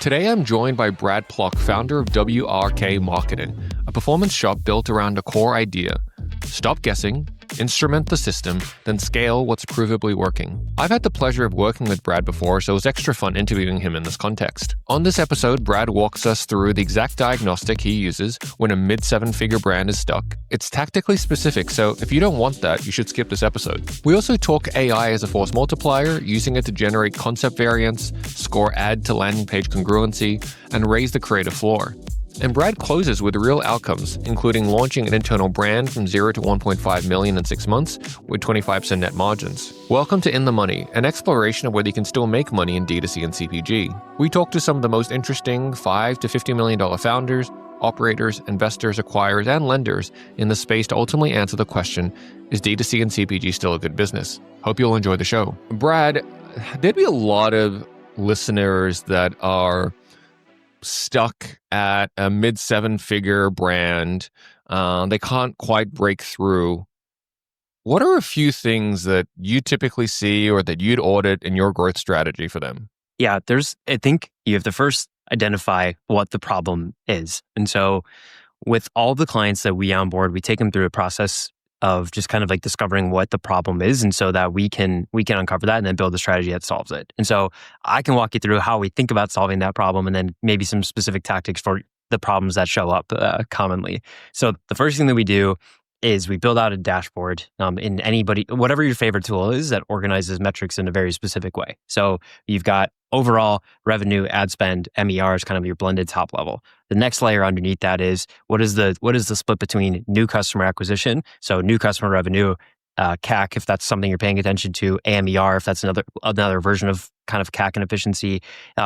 Today I'm joined by Brad Plock, founder of WRK Marketing, a performance shop built around a core idea. Stop guessing, instrument the system, then scale what's provably working. I've had the pleasure of working with Brad before, so it was extra fun interviewing him in this context. On this episode, Brad walks us through the exact diagnostic he uses when a mid-7-figure brand is stuck. It's tactically specific, so if you don't want that, you should skip this episode. We also talk AI as a force multiplier, using it to generate concept variants, score ad to landing page congruency, and raise the creative floor. And Brad closes with real outcomes, including launching an internal brand from 0 to 1.5 million in 6 months with 25% net margins. Welcome to In the Money, an exploration of whether you can still make money in D2C and CPG. We talk to some of the most interesting $5 to $50 million founders, operators, investors, acquirers, and lenders in the space to ultimately answer the question, is D2C and CPG still a good business? Hope you'll enjoy the show. Brad, there'd be a lot of listeners that are stuck at a mid-7-figure brand. They can't quite break through. What are a few things that you typically see or that you'd audit in your growth strategy for them? Yeah, I think you have to first identify what the problem is. And so with all the clients that we onboard, we take them through a process of just kind of like discovering what the problem is, and so that we can uncover that and then build a strategy that solves it. And so I can walk you through how we think about solving that problem, and then maybe some specific tactics for the problems that show up commonly. So the first thing that we do is we build out a dashboard in whatever your favorite tool is that organizes metrics in a very specific way. So you've got overall revenue, ad spend, MER is kind of your blended top level. The next layer underneath that is what is the split between new customer acquisition, so new customer revenue, CAC, if that's something you're paying attention to, AMER, if that's another version of kind of CAC and efficiency,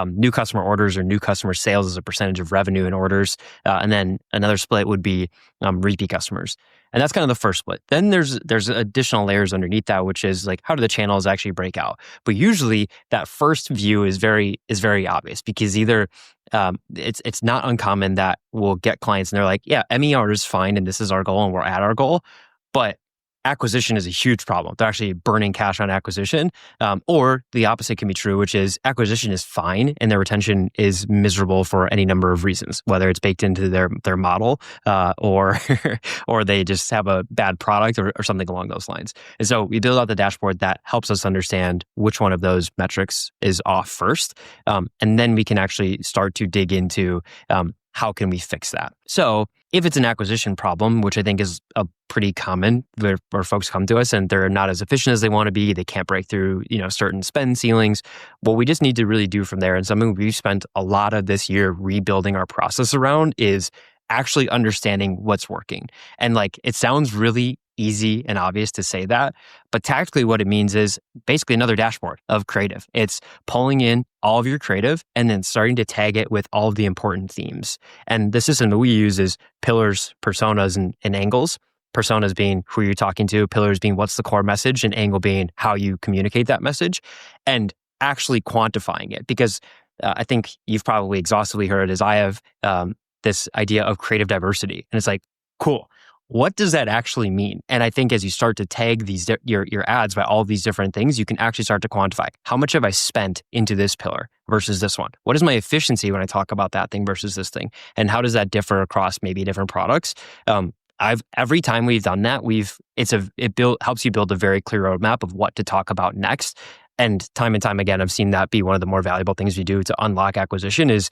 new customer orders or new customer sales as a percentage of revenue and orders, and then another split would be repeat customers. And that's kind of the first split. Then there's additional layers underneath that, which is like, how do the channels actually break out? But usually that first view is very obvious, because either it's not uncommon that we'll get clients and they're like, yeah, MER is fine and this is our goal and we're at our goal, but acquisition is a huge problem. They're actually burning cash on acquisition. Or the opposite can be true, which is acquisition is fine and their retention is miserable for any number of reasons, whether it's baked into their model or or they just have a bad product or something along those lines. And so we build out the dashboard that helps us understand which one of those metrics is off first. And then we can actually start to dig into how can we fix that? So if it's an acquisition problem, which I think is a pretty common, where folks come to us and they're not as efficient as they want to be, they can't break through, certain spend ceilings. What we just need to really do from there, and something we've spent a lot of this year rebuilding our process around, is actually understanding what's working. And it sounds really easy and obvious to say that, but tactically what it means is basically another dashboard of creative. It's pulling in all of your creative and then starting to tag it with all of the important themes. And the system that we use is pillars, personas, and angles. Personas being who you're talking to, pillars being what's the core message, and angle being how you communicate that message, and actually quantifying it. Because I think you've probably exhaustively heard, as I have, this idea of creative diversity. And it's like, cool. What does that actually mean? And I think as you start to tag your ads by all these different things, you can actually start to quantify, how much have I spent into this pillar versus this one? What is my efficiency when I talk about that thing versus this thing? And how does that differ across maybe different products? Every time we've done that, helps you build a very clear roadmap of what to talk about next. And time again, I've seen that be one of the more valuable things we do to unlock acquisition, is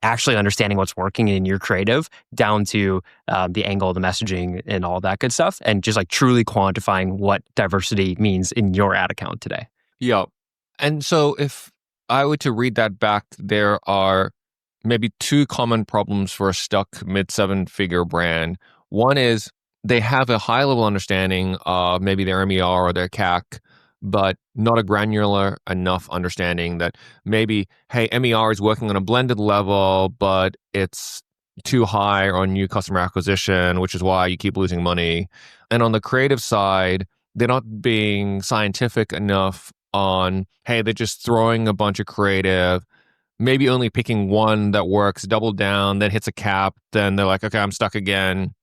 actually understanding what's working in your creative down to the angle, the messaging, and all that good stuff, and just truly quantifying what diversity means in your ad account today. Yeah. And so if I were to read that back, there are maybe two common problems for a stuck mid-7-figure brand. One is they have a high level understanding of maybe their MER or their CAC, but not a granular enough understanding that maybe, hey, MER is working on a blended level, but it's too high on new customer acquisition, which is why you keep losing money. And on the creative side, they're not being scientific enough on, hey, they're just throwing a bunch of creative, maybe only picking one that works, double down, then hits a cap, then they're like, okay, I'm stuck again.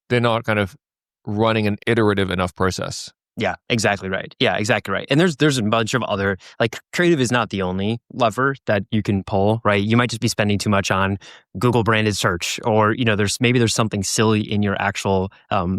They're not kind of running an iterative enough process. Yeah, exactly right. Yeah, exactly right. And there's a bunch of other, like, creative is not the only lever that you can pull, right? You might just be spending too much on Google branded search, or there's something silly in your actual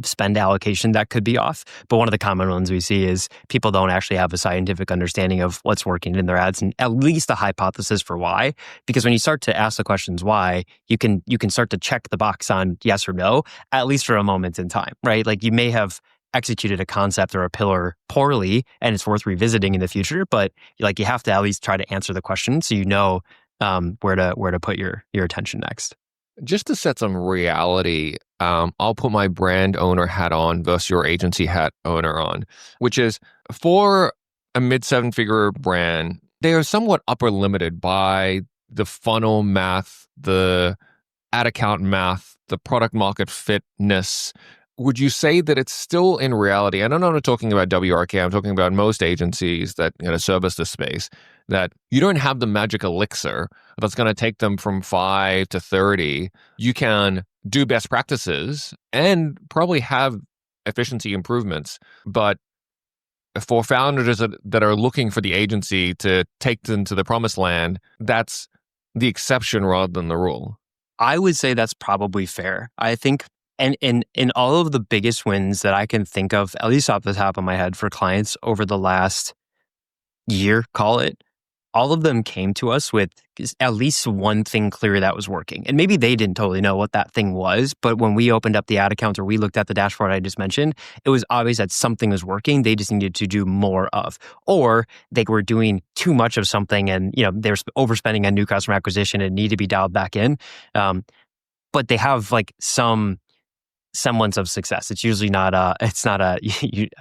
spend allocation that could be off. But one of the common ones we see is people don't actually have a scientific understanding of what's working in their ads, and at least a hypothesis for why. Because when you start to ask the questions why, you can start to check the box on yes or no, at least for a moment in time, right? Like, you may have executed a concept or a pillar poorly and it's worth revisiting in the future, but like, you have to at least try to answer the question so you know where to put your attention next. Just to set some reality, I'll put my brand owner hat on versus your agency hat owner on, which is for a mid-7-figure brand, they are somewhat upper limited by the funnel math, the ad account math, the product market fitness. Would you say that it's still in reality, and I'm not talking about WRK, I'm talking about most agencies that service this space, that you don't have the magic elixir that's going to take them from 5 to 30. You can do best practices and probably have efficiency improvements, but for founders that are looking for the agency to take them to the promised land, that's the exception rather than the rule. I would say that's probably fair. I think, and in all of the biggest wins that I can think of, at least off the top of my head, for clients over the last year, call it, all of them came to us with at least one thing clear that was working. And maybe they didn't totally know what that thing was, but when we opened up the ad account or we looked at the dashboard I just mentioned, it was obvious that something was working. They just needed to do more of, or they were doing too much of something and they were overspending on new customer acquisition and need to be dialed back in. But they have like some semblance of success. It's usually not a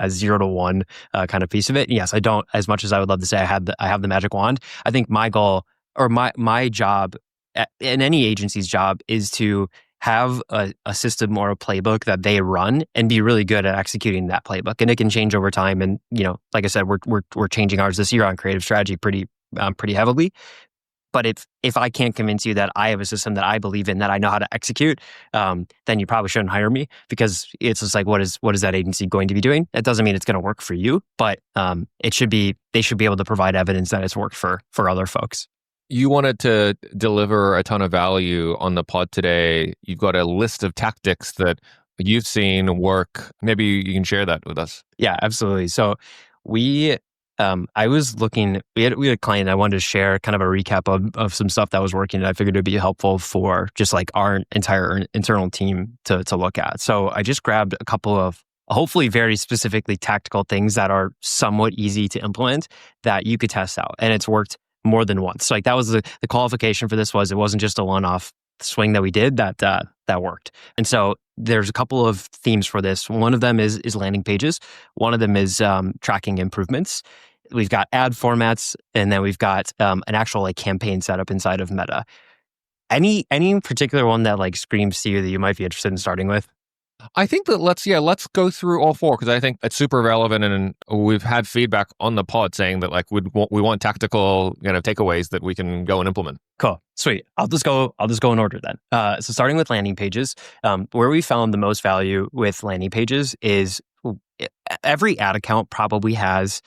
0 to 1 kind of piece of it. Yes, I don't, as much as I would love to say I have the magic wand. I think my goal, or my job in any agency's job, is to have a system or a playbook that they run and be really good at executing that playbook. And it can change over time. And like I said, we're changing ours this year on creative strategy pretty heavily. But if I can't convince you that I have a system that I believe in, that I know how to execute, then you probably shouldn't hire me, because it's just like, what is that agency going to be doing? That doesn't mean it's going to work for you, but they should be able to provide evidence that it's worked for other folks. You wanted to deliver a ton of value on the pod today. You've got a list of tactics that you've seen work. Maybe you can share that with us. Yeah, absolutely. So I was looking, we had a client, I wanted to share kind of a recap of some stuff that was working, and I figured it'd be helpful for just like our entire internal team to look at. So I just grabbed a couple of hopefully very specifically tactical things that are somewhat easy to implement that you could test out. And it's worked more than once. So like, that was the qualification for this, was it wasn't just a one-off swing that we did that worked. And so there's a couple of themes for this. One of them is landing pages. One of them is tracking improvements. We've got ad formats, and then we've got an actual like campaign setup inside of Meta. Any particular one that like screams to you that you might be interested in starting with? I think that let's go through all four, because I think it's super relevant, and we've had feedback on the pod saying that like we want tactical takeaways that we can go and implement. Cool, sweet. I'll just go in order then. So starting with landing pages, where we found the most value with landing pages is every ad account probably has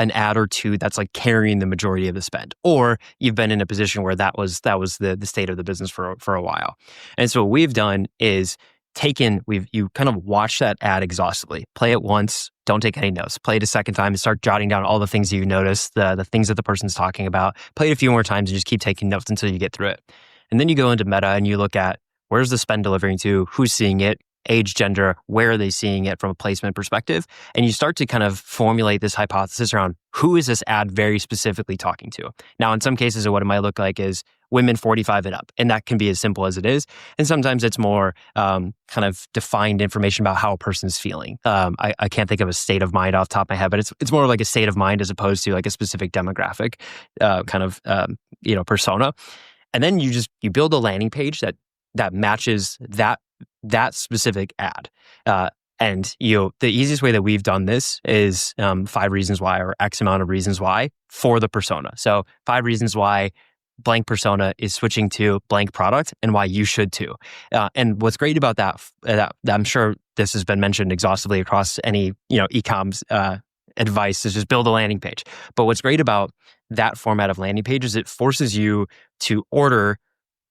an ad or two that's like carrying the majority of the spend, or you've been in a position where that was the state of the business for a while. And so what we've done is you kind of watch that ad exhaustively, play it once, don't take any notes, play it a second time and start jotting down all the things you notice, the things that the person's talking about, play it a few more times and just keep taking notes until you get through it. And then you go into Meta and you look at where's the spend delivering to, who's seeing it, age, gender, where are they seeing it from a placement perspective? And you start to kind of formulate this hypothesis around who is this ad very specifically talking to? Now, in some cases, what it might look like is women 45 and up, and that can be as simple as it is. And sometimes it's more kind of defined information about how a person's feeling. I can't think of a state of mind off the top of my head, but it's more like a state of mind as opposed to like a specific demographic persona. And then you build a landing page that matches that specific ad. And the easiest way that we've done this is 5 reasons why, or X amount of reasons why for the persona. So 5 reasons why blank persona is switching to blank product and why you should too. And what's great about that I'm sure this has been mentioned exhaustively across any e-coms advice, is just build a landing page. But what's great about that format of landing page is it forces you to order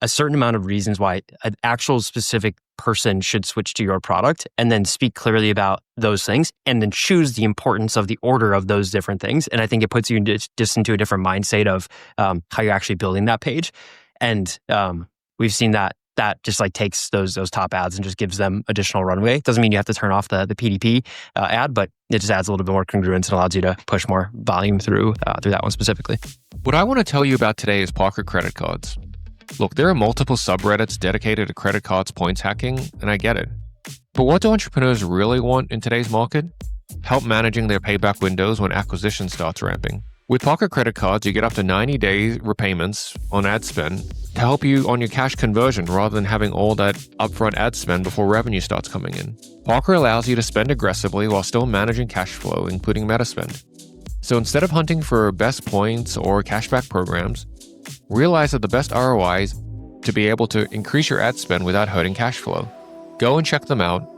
a certain amount of reasons why an actual specific person should switch to your product, and then speak clearly about those things, and then choose the importance of the order of those different things. And I think it puts you just into a different mindset of how you're actually building that page. And we've seen that just like takes those top ads and just gives them additional runway. Doesn't mean you have to turn off the PDP ad, but it just adds a little bit more congruence and allows you to push more volume through that one specifically. What I want to tell you about today is Parker credit cards. Look, there are multiple subreddits dedicated to credit cards points hacking, and I get it. But what do entrepreneurs really want in today's market? Help managing their payback windows when acquisition starts ramping. With Parker credit cards, you get up to 90-day repayments on ad spend to help you on your cash conversion rather than having all that upfront ad spend before revenue starts coming in. Parker allows you to spend aggressively while still managing cash flow, including meta spend. So instead of hunting for best points or cashback programs, realize that the best ROI is to be able to increase your ad spend without hurting cash flow. Go and check them out.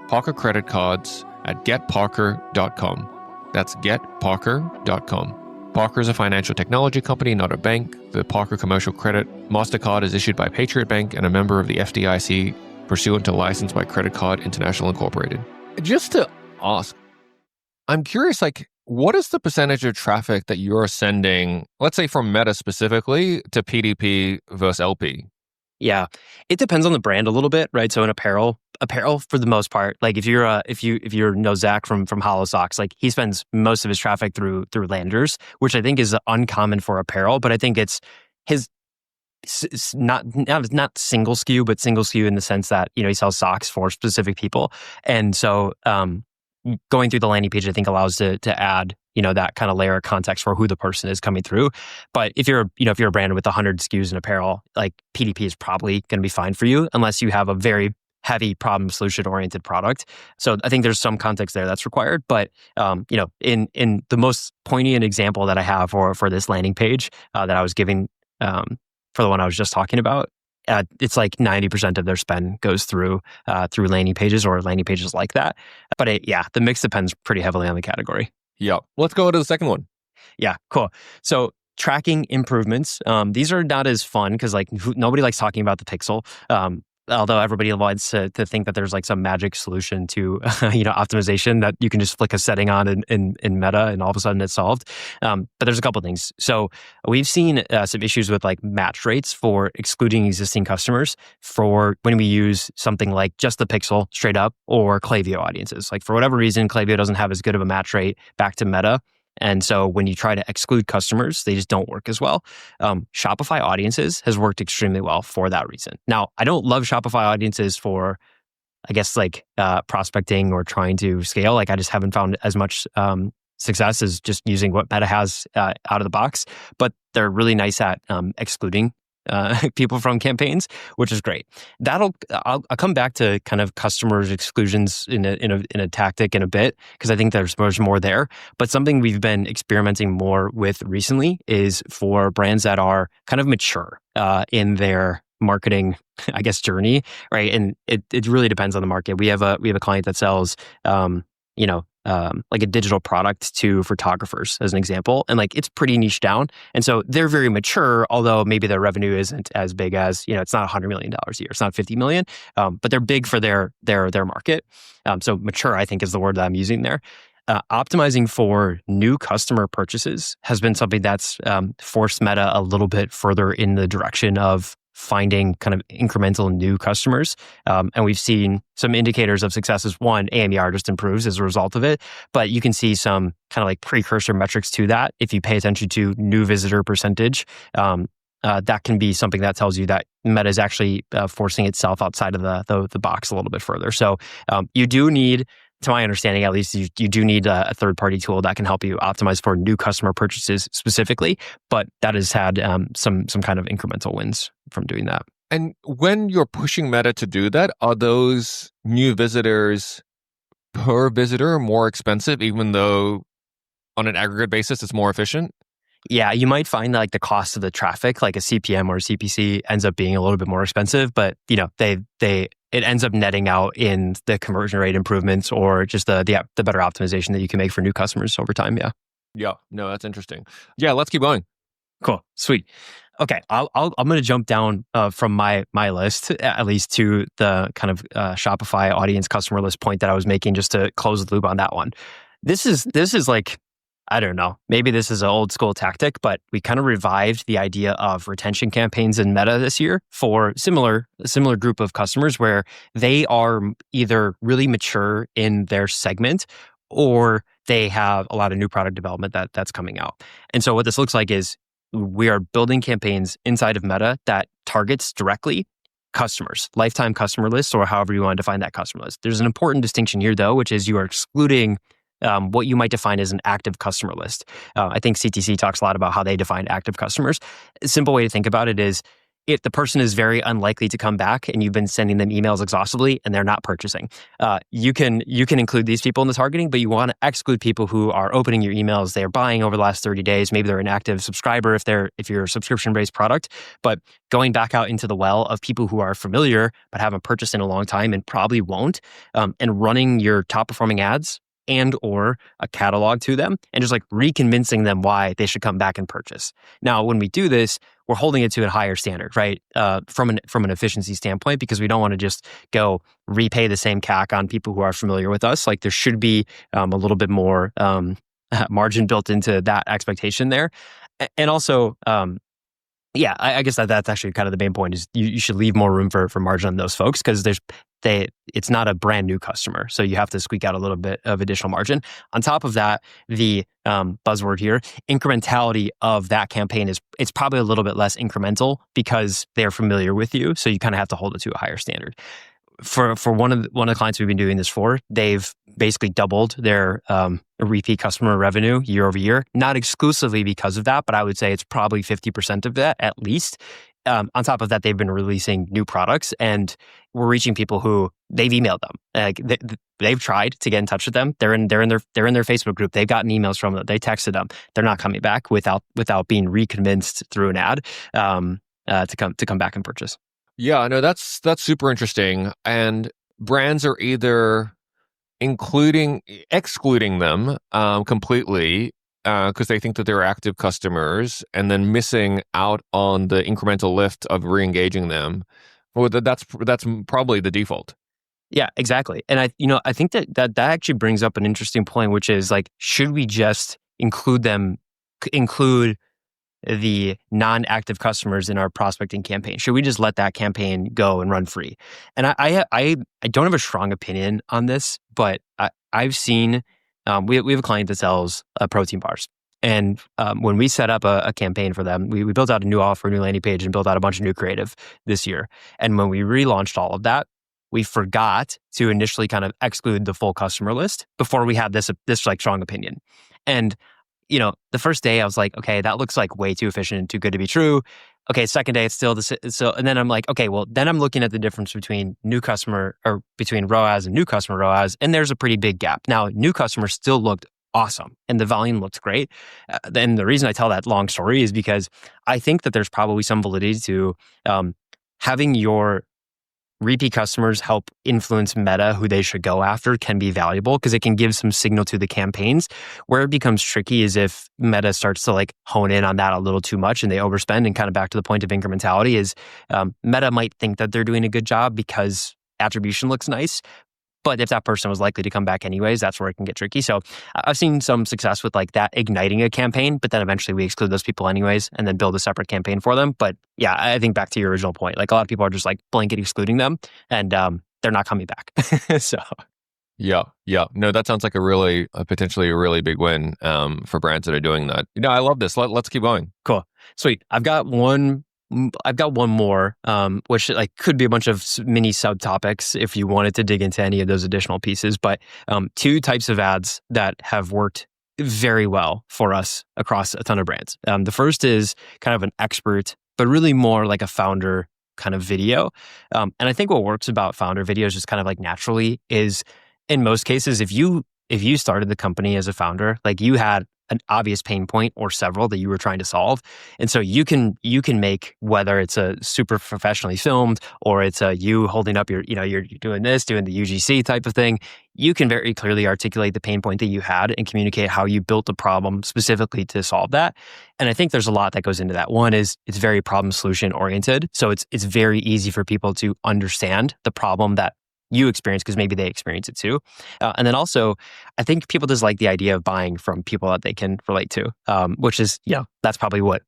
Parker credit cards at getparker.com. That's getparker.com. Parker is a financial technology company, not a bank. The Parker Commercial Credit MasterCard is issued by Patriot Bank and a member of the FDIC, pursuant to license by Credit Card International Incorporated. Just to ask, I'm curious, what is the percentage of traffic that you're sending, let's say from Meta specifically, to PDP versus LP? Yeah, it depends on the brand a little bit, right? So in apparel for the most part, like if you know Zach from Hollow Socks, like he spends most of his traffic through landers, which I think is uncommon for apparel, but I think it's not single SKU, but single SKU in the sense that he sells socks for specific people, and so going through the landing page, I think allows to add that kind of layer of context for who the person is coming through. But if you're a brand with 100 SKUs in apparel, like PDP is probably going to be fine for you unless you have a very heavy problem solution oriented product. So I think there's some context there that's required. But in the most poignant example that I have for this landing page that I was giving for the one I was just talking about, it's like 90% of their spend goes through landing pages or landing pages like that. But the mix depends pretty heavily on the category. Yeah. Let's go to the second one. Yeah, cool. So tracking improvements. These are not as fun because nobody likes talking about the pixel. Although everybody wants to think that there's some magic solution to optimization that you can just flick a setting on in Meta and all of a sudden it's solved. But there's a couple things. So we've seen some issues with match rates for excluding existing customers for when we use something like just the pixel straight up or Klaviyo audiences. For whatever reason, Klaviyo doesn't have as good of a match rate back to Meta. And so when you try to exclude customers, they just don't work as well. Shopify audiences has worked extremely well for that reason. Now, I don't love Shopify audiences for, I guess, prospecting or trying to scale. I just haven't found as much success as just using what Meta has out of the box. But they're really nice at excluding people from campaigns, which is great. I'll come back to kind of customers exclusions in a tactic in a bit, because I think there's more there. But something we've been experimenting more with recently is for brands that are kind of mature in their marketing, I guess, journey, right? And it really depends on the market. We have a client that sells, a digital product to photographers, as an example, and it's pretty niche down. And so they're very mature, although maybe their revenue isn't as big as it's not $100 million a year, it's not 50 million, but they're big for their market. So mature, I think, is the word that I'm using there. Optimizing for new customer purchases has been something that's forced Meta a little bit further in the direction of finding kind of incremental new customers. And we've seen some indicators of success as one, AMER just improves as a result of it. But you can see some kind of precursor metrics to that. If you pay attention to new visitor percentage, that can be something that tells you that Meta is actually forcing itself outside of the box a little bit further. So you do need, to my understanding at least, you do need a third-party tool that can help you optimize for new customer purchases specifically, but that has had some kind of incremental wins from doing that. And when you're pushing Meta to do that, are those new visitors per visitor more expensive, even though on an aggregate basis it's more efficient? Yeah, you might find that like the cost of the traffic, like a CPM or a CPC, ends up being a little bit more expensive, but it ends up netting out in the conversion rate improvements or just the better optimization that you can make for new customers over time. Yeah. Yeah, no, that's interesting. Yeah, let's keep going. Cool. Sweet. Okay. I'm going to jump down from my list, at least to the kind of Shopify audience customer list point that I was making, just to close the loop on that one. This is like, I don't know, maybe this is an old school tactic, but we kind of revived the idea of retention campaigns in Meta this year for a similar group of customers where they are either really mature in their segment or they have a lot of new product development that's coming out. And so what this looks like is we are building campaigns inside of Meta that targets directly customers, lifetime customer lists, or however you want to define that customer list. There's an important distinction here, though, which is you are excluding what you might define as an active customer list. I think CTC talks a lot about how they define active customers. A simple way to think about it is if the person is very unlikely to come back and you've been sending them emails exhaustively and they're not purchasing, you can include these people in the targeting, but you want to exclude people who are opening your emails, they're buying over the last 30 days, maybe they're an active subscriber if you're a subscription-based product, but going back out into the well of people who are familiar but haven't purchased in a long time and probably won't, and running your top performing ads and or a catalog to them and just like reconvincing them why they should come back and purchase. Now, when we do this, we're holding it to a higher standard, right? From an efficiency standpoint, because we don't want to just go repay the same CAC on people who are familiar with us. Like there should be a little bit more margin built into that expectation there. And also, yeah, I guess that's actually kind of the main point is you should leave more room for margin on those folks because it's not a brand new customer. So you have to squeak out a little bit of additional margin. On top of that, the buzzword here, incrementality of that campaign it's probably a little bit less incremental because they're familiar with you. So you kind of have to hold it to a higher standard. For one of the clients we've been doing this for, they've basically doubled their repeat customer revenue year over year. Not exclusively because of that, but I would say it's probably 50% of that at least. On top of that, they've been releasing new products, and we're reaching people who they've emailed them. Like they've tried to get in touch with them. They're in their Facebook group. They've gotten emails from them. They texted them. They're not coming back without being reconvinced through an ad to come back and purchase. Yeah, no, that's super interesting. And brands are either excluding them completely because they think that they're active customers and then missing out on the incremental lift of re-engaging them. Well, that's probably the default. Yeah, exactly. And I think that actually brings up an interesting point, which is like, should we just include the non-active customers in our prospecting campaign? Should we just let that campaign go and run free? And I don't have a strong opinion on this, but I've seen we have a client that sells protein bars, and when we set up a campaign for them, we built out a new offer, a new landing page, and built out a bunch of new creative this year. And when we relaunched all of that, we forgot to initially kind of exclude the full customer list before we had this like strong opinion. And the first day I was like, okay, that looks like way too efficient and too good to be true. Okay, second day it's still so, and then I'm like, okay, well then I'm looking at the difference between between ROAS and new customer ROAS, and there's a pretty big gap. Now, new customers still looked awesome and the volume looked great. And the reason I tell that long story is because I think that there's probably some validity to having your repeat customers help influence Meta who they should go after can be valuable because it can give some signal to the campaigns. Where it becomes tricky is if Meta starts to like hone in on that a little too much and they overspend, and kind of back to the point of incrementality is Meta might think that they're doing a good job because attribution looks nice. But if that person was likely to come back anyways, that's where it can get tricky. So I've seen some success with like that igniting a campaign, but then eventually we exclude those people anyways and then build a separate campaign for them. But yeah, I think back to your original point, like a lot of people are just like blanket excluding them and they're not coming back. So yeah. No, that sounds like potentially a really big win for brands that are doing that. I love this. Let's keep going. Cool. Sweet. I've got one more, which like could be a bunch of mini subtopics if you wanted to dig into any of those additional pieces. But two types of ads that have worked very well for us across a ton of brands. The first is kind of an expert, but really more like a founder kind of video. And I think what works about founder videos just kind of like naturally is in most cases, if you started the company as a founder, like you had an obvious pain point or several that you were trying to solve. And so you can make, whether it's a super professionally filmed or it's a you holding up your, you're doing this, doing the UGC type of thing, you can very clearly articulate the pain point that you had and communicate how you built the problem specifically to solve that. And I think there's a lot that goes into that. One is it's very problem solution oriented. So it's very easy for people to understand the problem that you experience because maybe they experience it too. And then also, I think people just like the idea of buying from people that they can relate to, which is, that's probably what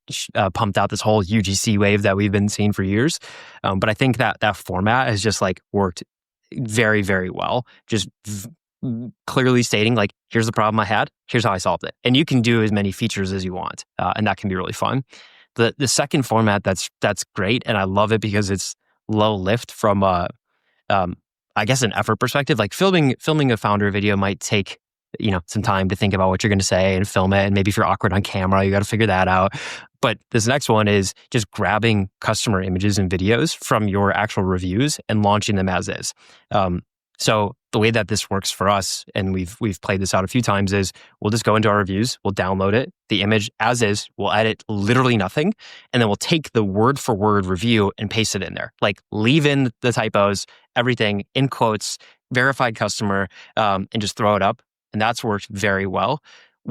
pumped out this whole UGC wave that we've been seeing for years. But I think that format has just like worked very, very well. Just clearly stating like, here's the problem I had, here's how I solved it. And you can do as many features as you want. And that can be really fun. The second format that's great, and I love it because it's low lift from I guess an effort perspective. Like filming a founder video might take some time to think about what you're going to say and film it. And maybe if you're awkward on camera, you got to figure that out. But this next one is just grabbing customer images and videos from your actual reviews and launching them as is. So the way that this works for us, and we've played this out a few times, is we'll just go into our reviews, we'll download it, the image as is, we'll edit literally nothing, and then we'll take the word for word review and paste it in there. Like leave in the typos, everything in quotes, verified customer, and just throw it up. And that's worked very well.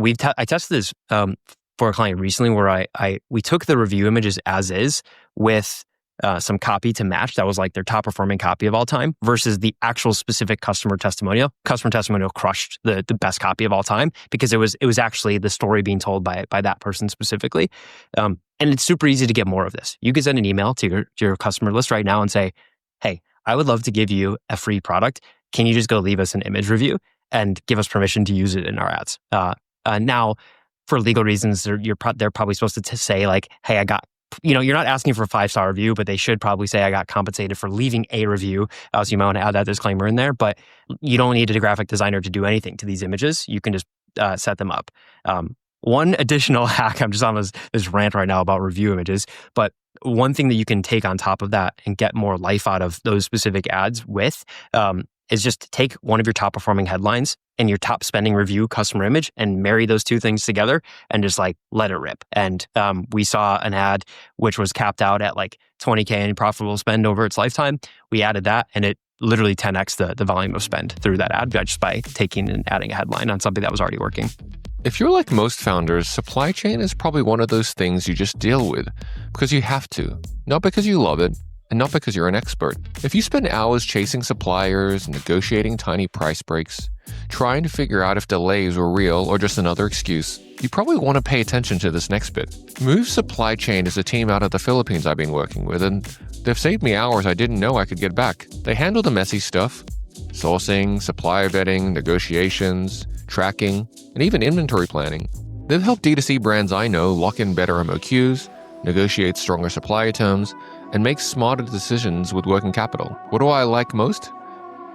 I tested this for a client recently where we took the review images as is with some copy to match that was like their top performing copy of all time versus the actual specific customer testimonial. Customer testimonial crushed the best copy of all time because it was actually the story being told by that person specifically. And it's super easy to get more of this. You can send an email to your customer list right now and say, hey, I would love to give you a free product. Can you just go leave us an image review and give us permission to use it in our ads? Now, for legal reasons, they're probably supposed to say like, hey, I got, you're not asking for a 5-star review, but they should probably say I got compensated for leaving a review. So you might want to add that disclaimer in there, but you don't need a graphic designer to do anything to these images. You can just set them up. One additional hack, I'm just on this rant right now about review images, but one thing that you can take on top of that and get more life out of those specific ads with is just to take one of your top performing headlines and your top spending review customer image and marry those two things together and just like let it rip. And we saw an ad which was capped out at like $20K in profitable spend over its lifetime. We added that and it literally 10x the volume of spend through that ad just by taking and adding a headline on something that was already working. If you're like most founders, supply chain is probably one of those things you just deal with because you have to, not because you love it, and not because you're an expert. If you spend hours chasing suppliers, negotiating tiny price breaks, trying to figure out if delays were real or just another excuse, you probably want to pay attention to this next bit. Move Supply Chain is a team out of the Philippines I've been working with, and they've saved me hours I didn't know I could get back. They handle the messy stuff, sourcing, supplier vetting, negotiations, tracking, and even inventory planning. They've helped D2C brands I know lock in better MOQs, negotiate stronger supplier terms, and make smarter decisions with working capital. What do I like most?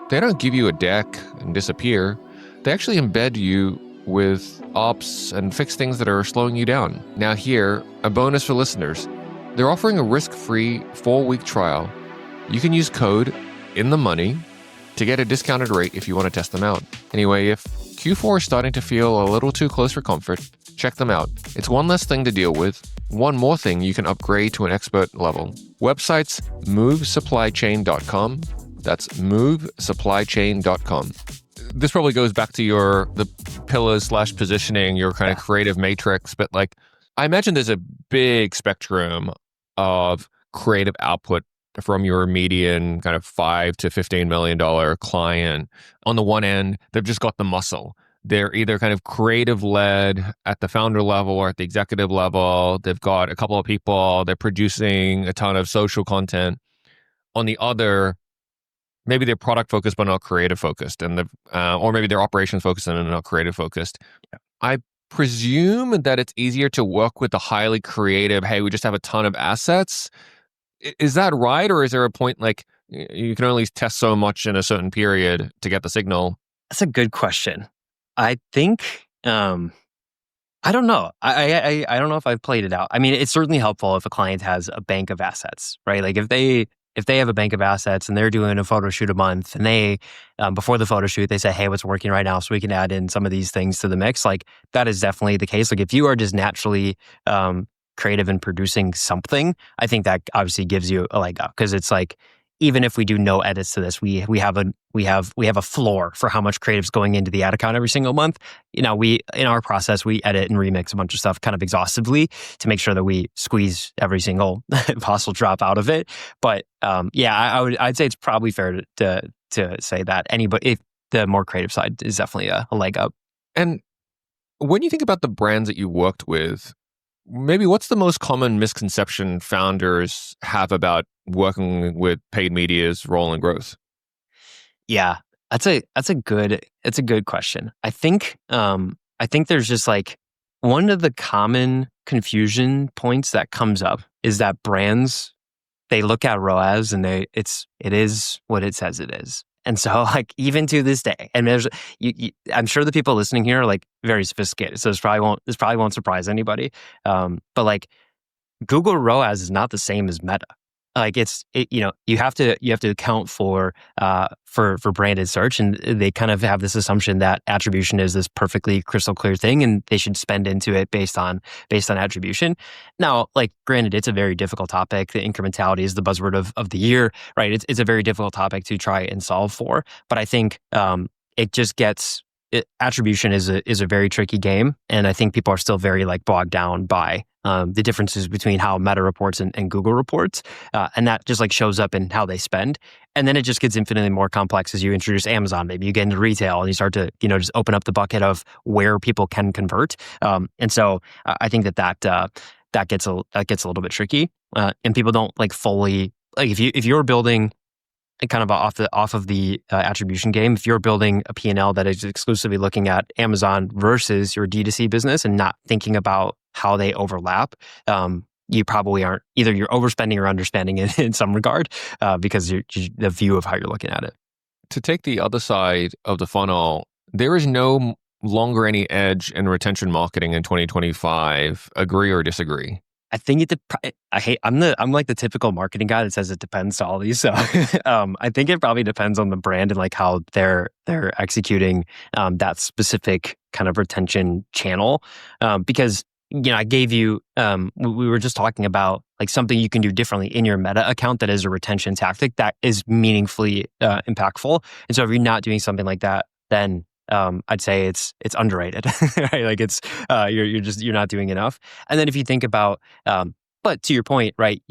They don't give you a deck and disappear. They actually embed you with ops and fix things that are slowing you down. Now here, a bonus for listeners. They're offering a risk-free 4-week trial. You can use code INTHEMONEY to get a discounted rate if you want to test them out. Anyway, if Q4 is starting to feel a little too close for comfort, check them out. It's one less thing to deal with, one more thing you can upgrade to an expert level. Websites, movesupplychain.com. That's movesupplychain.com. This probably goes back to the pillars / positioning, your kind of creative matrix, but like, I imagine there's a big spectrum of creative output from your median kind of $5 to $15 million client. On the one end, they've just got the muscle. They're either kind of creative led at the founder level or at the executive level. They've got a couple of people, they're producing a ton of social content. On the other, maybe they're product focused but not creative focused, and or maybe they're operations focused and not creative focused. Yeah. I presume that it's easier to work with the highly creative, hey, we just have a ton of assets. Is that right? Or is there a point like you can only test so much in a certain period to get the signal? That's a good question. I think, I don't know. I don't know if I've played it out. I mean, it's certainly helpful if a client has a bank of assets, right? Like if they if they have a bank of assets and they're doing a photo shoot a month, and they before the photo shoot they say, hey, what's working right now, so we can add in some of these things to the mix. Like that is definitely the case. Like if you are just naturally creative in producing something, I think that obviously gives you a leg up, because it's like, even if we do no edits to this, we have a floor for how much creative's going into the ad account every single month. We in our process we edit and remix a bunch of stuff kind of exhaustively to make sure that we squeeze every single possible drop out of it. But I'd say it's probably fair to say that if the more creative side is definitely a leg up. And when you think about the brands that you worked with, maybe what's the most common misconception founders have about working with paid media's role in growth? Yeah, that's a good question. I think there's just like one of the common confusion points that comes up is that brands, they look at ROAS and it is what it says it is. And so, like, even to this day, and I'm sure the people listening here are like very sophisticated, so this probably won't surprise anybody. But like, Google ROAS is not the same as Meta. Like you have to account for branded search, and they kind of have this assumption that attribution is this perfectly crystal clear thing, and they should spend into it based on attribution. Now, like, granted, it's a very difficult topic. The incrementality is the buzzword of the year, right? It's a very difficult topic to try and solve for. But I think attribution is a very tricky game, and I think people are still very like bogged down by the differences between how Meta reports and Google reports, and that just like shows up in how they spend. And then it just gets infinitely more complex as you introduce Amazon. Maybe you get into retail and you start to just open up the bucket of where people can convert. And so I think that gets a little bit tricky, and people don't like fully like if you're building kind of off of the attribution game. If you're building a P&L that is exclusively looking at Amazon versus your D2C business and not thinking about how they overlap, you probably aren't, either you're overspending or underspending in some regard, because the view of how you're looking at it. To take the other side of the funnel, there is no longer any edge in retention marketing in 2025. Agree or disagree? I think I'm like the typical marketing guy that says it depends to all these. So I think it probably depends on the brand and like how they're executing that specific kind of retention channel. Because I gave you we were just talking about like something you can do differently in your Meta account that is a retention tactic that is meaningfully impactful. And so if you're not doing something like that, then I'd say it's underrated, right? Like it's you're not doing enough. And then if you think about, but to your point, right?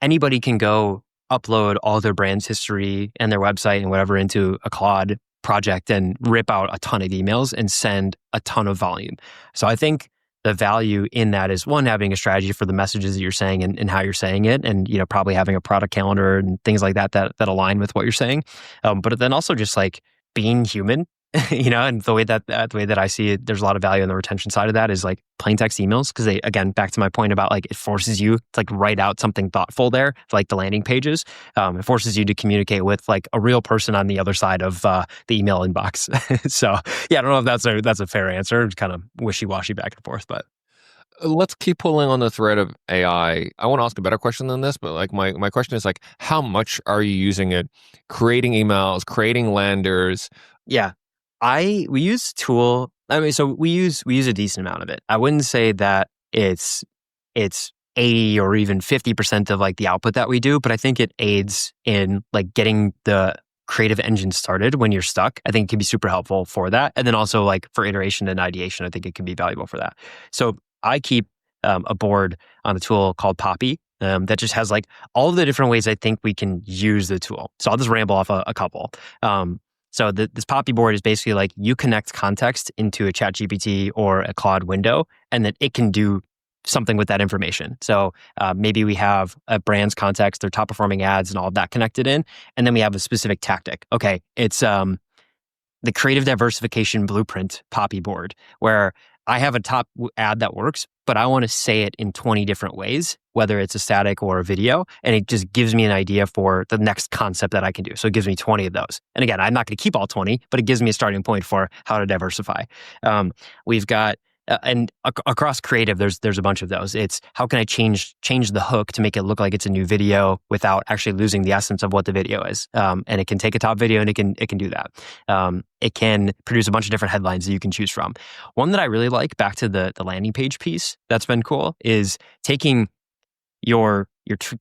Anybody can go upload all their brand's history and their website and whatever into a Claude project and rip out a ton of emails and send a ton of volume. So I think the value in that is, one, having a strategy for the messages that you're saying and how you're saying it, and probably having a product calendar and things like that align with what you're saying. But then also just like being human. And the way that I see it, there's a lot of value in the retention side of that is like plain text emails, because they, again, back to my point about like it forces you to like write out something thoughtful there, like the landing pages. It forces you to communicate with like a real person on the other side of the email inbox. So yeah, I don't know if that's a fair answer. It's kind of wishy-washy back and forth, but. Let's keep pulling on the thread of AI. I want to ask a better question than this, but like my question is like, how much are you using it? Creating emails, creating landers? Yeah. We use a tool. I mean, so we use a decent amount of it. I wouldn't say that it's 80 or even 50% of like the output that we do, but I think it aids in like getting the creative engine started when you're stuck. I think it can be super helpful for that. And then also like for iteration and ideation, I think it can be valuable for that. So I keep a board on a tool called Poppy that just has like all of the different ways I think we can use the tool. So I'll just ramble off a couple. So this Poppy board is basically like you connect context into a ChatGPT or a Claude window, and then it can do something with that information. So maybe we have a brand's context, their top performing ads and all of that connected in, and then we have a specific tactic. Okay, it's the creative diversification blueprint Poppy board, where I have a top ad that works, but I want to say it in 20 different ways, whether it's a static or a video, and it just gives me an idea for the next concept that I can do. So it gives me 20 of those. And again, I'm not going to keep all 20, but it gives me a starting point for how to diversify. We've got and across creative, there's a bunch of those. It's how can I change the hook to make it look like it's a new video without actually losing the essence of what the video is. And it can take a top video and it can do that. It can produce a bunch of different headlines that you can choose from. One that I really like, back to the landing page piece, that's been cool, is taking your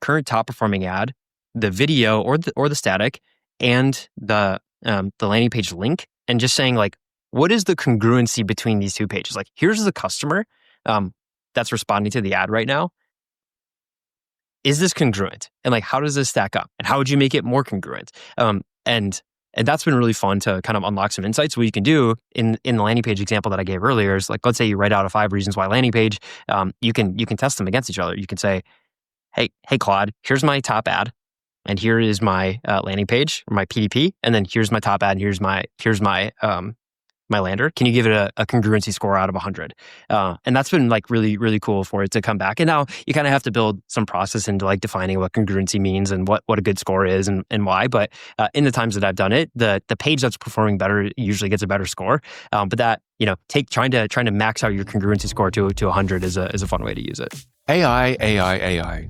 current top performing ad, the video or the static, and the landing page link, and just saying like, what is the congruency between these two pages? Like, here's the customer that's responding to the ad right now. Is this congruent? And like, how does this stack up? And how would you make it more congruent? And that's been really fun to kind of unlock some insights. What you can do in the landing page example that I gave earlier is, like, let's say you write out a 5 reasons why landing page. You can test them against each other. You can say, hey Claude, here's my top ad, and here is my landing page, or my PDP, and then here's my top ad, and here's my my lander. Can you give it a congruency score out of 100? And that's been like really, really cool for it to come back. And now you kind of have to build some process into like defining what congruency means and what a good score is and why. But in the times that I've done it, the page that's performing better usually gets a better score. But that, trying to max out your congruency score to 100 is a fun way to use it. AI.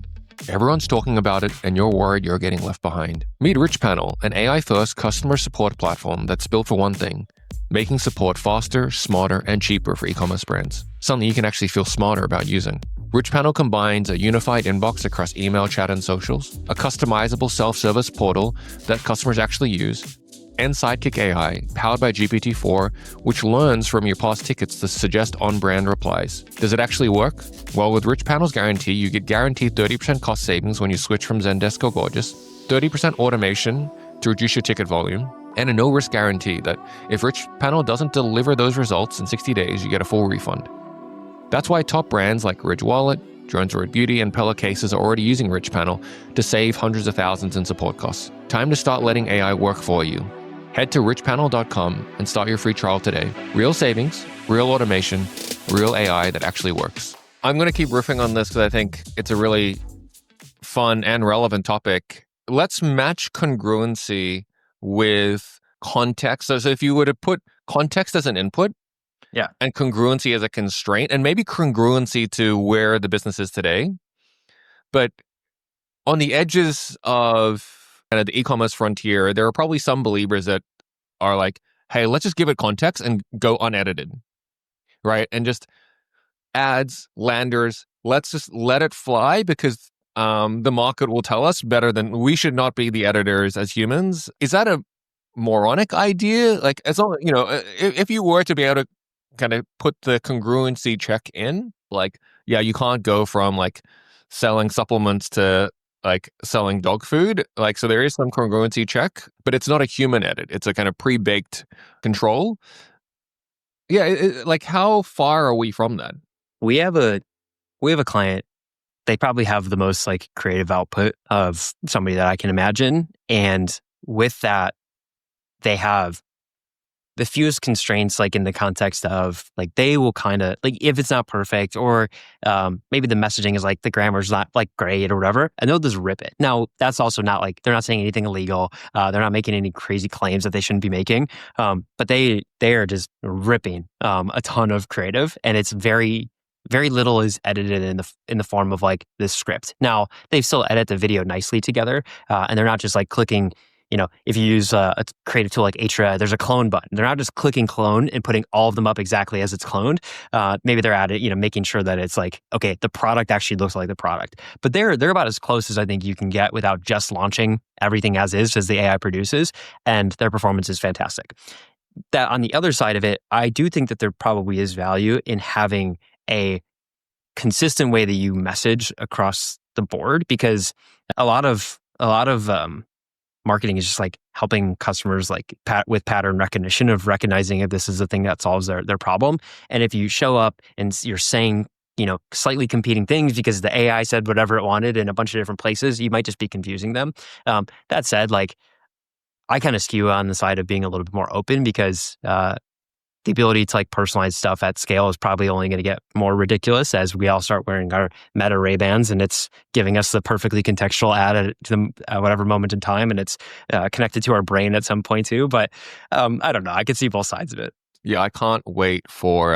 Everyone's talking about it, and you're worried you're getting left behind. Meet RichPanel, an AI-first customer support platform that's built for one thing: making support faster, smarter, and cheaper for e-commerce brands. Something you can actually feel smarter about using. RichPanel combines a unified inbox across email, chat, and socials, a customizable self-service portal that customers actually use, and Sidekick AI, powered by GPT-4, which learns from your past tickets to suggest on-brand replies. Does it actually work? Well, with RichPanel's guarantee, you get guaranteed 30% cost savings when you switch from Zendesk or Gorgeous, 30% automation to reduce your ticket volume, and a no-risk guarantee that if RichPanel doesn't deliver those results in 60 days, you get a full refund. That's why top brands like Ridge Wallet, Jones Road Beauty, and Pella Cases are already using RichPanel to save hundreds of thousands in support costs. Time to start letting AI work for you. Head to richpanel.com and start your free trial today. Real savings, real automation, real AI that actually works. I'm going to keep riffing on this because I think it's a really fun and relevant topic. Let's match congruency with context. So if you were to put context as an input, and congruency as a constraint, and maybe congruency to where the business is today, but on the edges of kind of the e-commerce frontier, there are probably some believers that are like, hey, let's just give it context and go unedited, right? And just ads, landers, let's just let it fly because the market will tell us better than we should not be the editors as humans. Is that a moronic idea? Like, as long, if you were to be able to kind of put the congruency check in, like, yeah, you can't go from like selling supplements to like selling dog food. Like, so there is some congruency check, but it's not a human edit. It's a kind of pre-baked control. Yeah. Like, how far are we from that? We have a client. They probably have the most like creative output of somebody that I can imagine. And with that, they have the fewest constraints, like in the context of like, they will kind of like, if it's not perfect or maybe the messaging is like the grammar's not like great or whatever, and they'll just rip it. Now, that's also not like, they're not saying anything illegal. They're not making any crazy claims that they shouldn't be making. But they are just ripping a ton of creative, and it's very, very little is edited in the form of like this script. Now, they still edit the video nicely together, and they're not just like clicking. If you use a creative tool like Atra, there's a clone button. They're not just clicking clone and putting all of them up exactly as it's cloned. Maybe they're at it, making sure that it's like, okay, the product actually looks like the product. But they're about as close as I think you can get without just launching everything as the AI produces, and their performance is fantastic. That on the other side of it, I do think that there probably is value in having a consistent way that you message across the board, because a lot of marketing is just like helping customers like with pattern recognition of recognizing if this is the thing that solves their problem. And if you show up and you're saying, slightly competing things because the AI said whatever it wanted in a bunch of different places, you might just be confusing them. That said, like, I kind of skew on the side of being a little bit more open, because the ability to like personalize stuff at scale is probably only going to get more ridiculous as we all start wearing our Meta Ray-Bans, and it's giving us the perfectly contextual ad at whatever moment in time, and it's connected to our brain at some point too. But I don't know. I can see both sides of it. Yeah, I can't wait for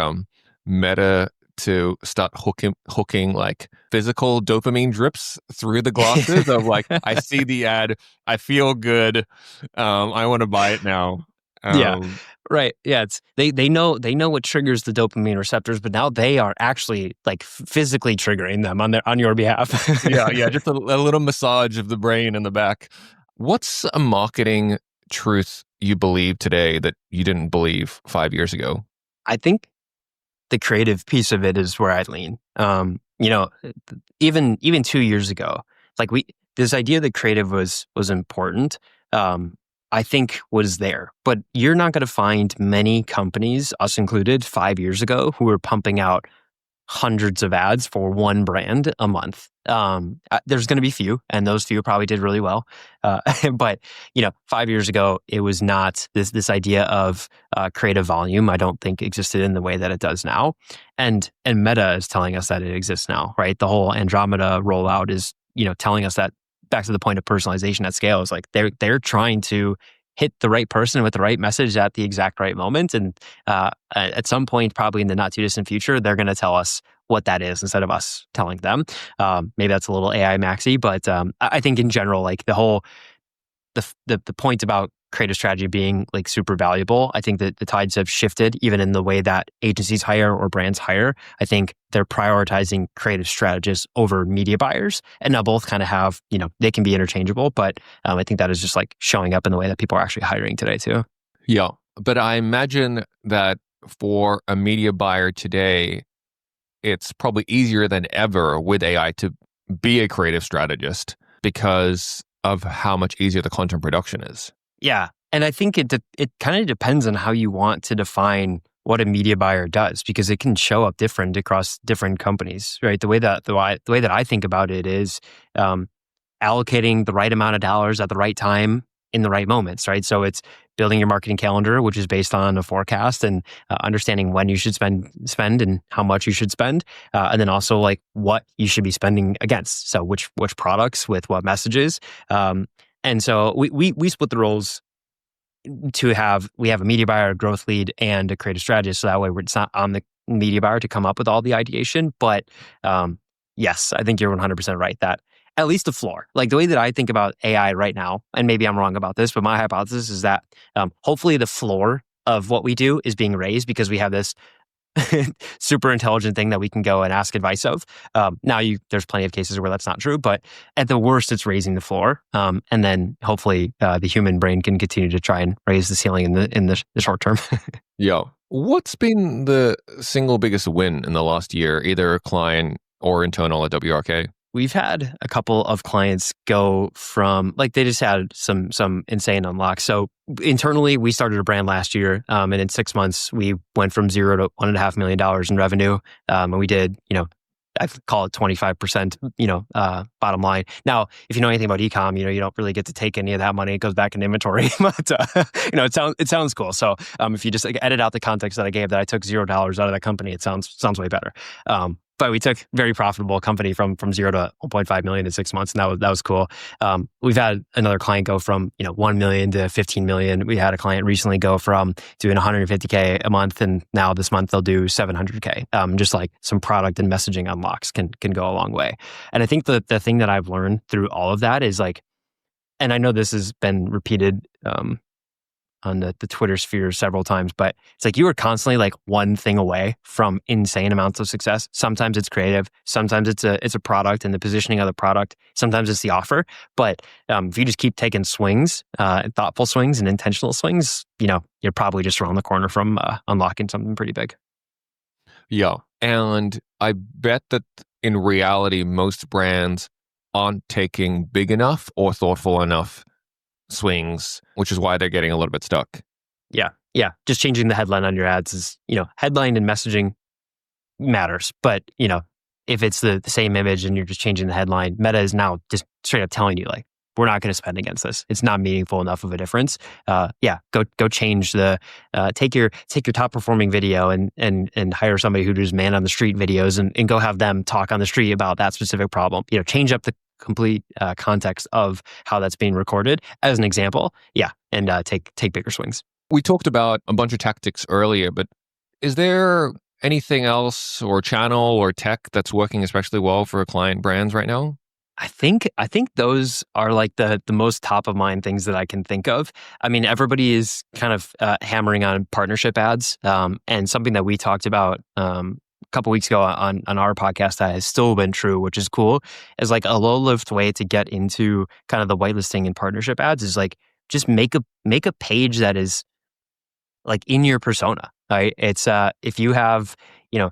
Meta to start hooking like physical dopamine drips through the glasses of like, I see the ad, I feel good, I want to buy it now. Yeah, right. Yeah, it's they know what triggers the dopamine receptors, but now they are actually like physically triggering them on your behalf. Yeah, just a little massage of the brain in the back. What's a marketing truth you believe today that you didn't believe 5 years ago? I think the creative piece of it is where I lean. Even 2 years ago, like this idea that creative was important. I think was there, but you're not going to find many companies, us included, 5 years ago, who were pumping out hundreds of ads for one brand a month. There's going to be few, and those few probably did really well. But 5 years ago, it was not this idea of creative volume. I don't think existed in the way that it does now. And Meta is telling us that it exists now, right? The whole Andromeda rollout is telling us that. Back to the point of personalization at scale is like they're trying to hit the right person with the right message at the exact right moment. And at some point, probably in the not too distant future, they're going to tell us what that is instead of us telling them. Maybe that's a little AI maxi, but I think in general, like the point about creative strategy being like super valuable, I think that the tides have shifted even in the way that agencies hire or brands hire. I think they're prioritizing creative strategists over media buyers. And now both kind of have, they can be interchangeable, but I think that is just like showing up in the way that people are actually hiring today too. Yeah, but I imagine that for a media buyer today, it's probably easier than ever with AI to be a creative strategist because of how much easier the content production is. Yeah. And I think it kind of depends on how you want to define what a media buyer does, because it can show up different across different companies, right? The way that I think about it is allocating the right amount of dollars at the right time in the right moments, right? So it's building your marketing calendar, which is based on a forecast, and understanding when you should spend and how much you should spend, and then also like what you should be spending against. So which products with what messages. And so we split the roles we have a media buyer, a growth lead, and a creative strategist. So that way it's not on the media buyer to come up with all the ideation. But yes, I think you're 100% right that at least the floor, like the way that I think about AI right now, and maybe I'm wrong about this, but my hypothesis is that hopefully the floor of what we do is being raised because we have this super intelligent thing that we can go and ask advice of. Now, there's plenty of cases where that's not true, but at the worst, it's raising the floor, and then hopefully the human brain can continue to try and raise the ceiling in the short term. Yeah, what's been the single biggest win in the last year, either client or internal at WRK? We've had a couple of clients go from like they just had some insane unlocks. So internally, we started a brand last year, and in 6 months, we went from $0 to $1.5 million in revenue, and we did, I call it 25%, bottom line. Now, if you know anything about ecom, you don't really get to take any of that money. It goes back in inventory, but it sounds cool. So if you just like edit out the context that I gave, that I took $0 out of that company, it sounds way better. But we took very profitable company from 0 to 1.5 million in 6 months, and that was cool. We've had another client go from 1 million to 15 million. We had a client recently go from doing 150K a month, and now this month they'll do 700K. Just like some product and messaging unlocks can go a long way. And I think the thing that I've learned through all of that is like, and I know this has been repeated on the Twitter sphere several times, but it's like you are constantly like one thing away from insane amounts of success. Sometimes it's creative, sometimes it's a product and the positioning of the product, sometimes it's the offer. But if you just keep taking swings, thoughtful swings and intentional swings, you're probably just around the corner from unlocking something pretty big. Yeah, and I bet that in reality, most brands aren't taking big enough or thoughtful enough swings, which is why they're getting a little bit stuck. Yeah. Just changing the headline on your ads is, headline and messaging matters. But, if it's the same image and you're just changing the headline, Meta is now just straight up telling you like, we're not going to spend against this. It's not meaningful enough of a difference. Go change take your top performing video and hire somebody who does man on the street videos and go have them talk on the street about that specific problem. Change up the complete context of how that's being recorded as an example. And take bigger swings. We talked about a bunch of tactics earlier, but is there anything else or channel or tech that's working especially well for client brands right now? I think those are like the most top of mind things that I can think of. I mean, everybody is kind of hammering on partnership ads, and something that we talked about a couple weeks ago on our podcast that has still been true, which is cool, is like a low lift way to get into kind of the whitelisting and partnership ads is like just make a page that is like in your persona, right? It's if you have, you know,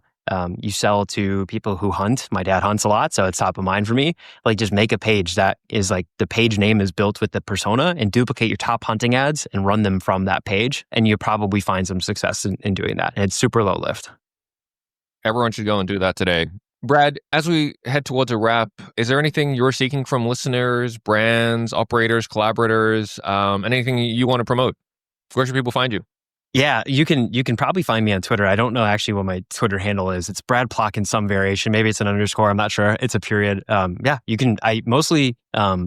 you sell to people who hunt. My dad hunts a lot, so it's top of mind for me. Like, just make a page that is like the page name is built with the persona, and duplicate your top hunting ads and run them from that page, and you'll probably find some success in doing that. And it's super low lift. Everyone should go and do that today. Brad, as we head towards a wrap, is there anything you're seeking from listeners, brands, operators, collaborators, anything you want to promote? Where should people find you? Yeah, you can probably find me on Twitter. I don't know actually what my Twitter handle is. It's Brad Plock in some variation. Maybe it's an underscore. I'm not sure. It's a period. Yeah, you can. I mostly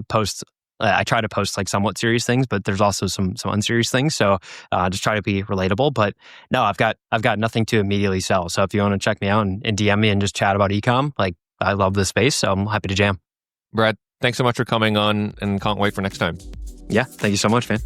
post. I try to post like somewhat serious things, but there's also some unserious things. So just try to be relatable. But no, I've got nothing to immediately sell. So if you want to check me out and DM me and just chat about ecom, like I love this space, so I'm happy to jam. Brad, thanks so much for coming on, and can't wait for next time. Yeah, thank you so much, man.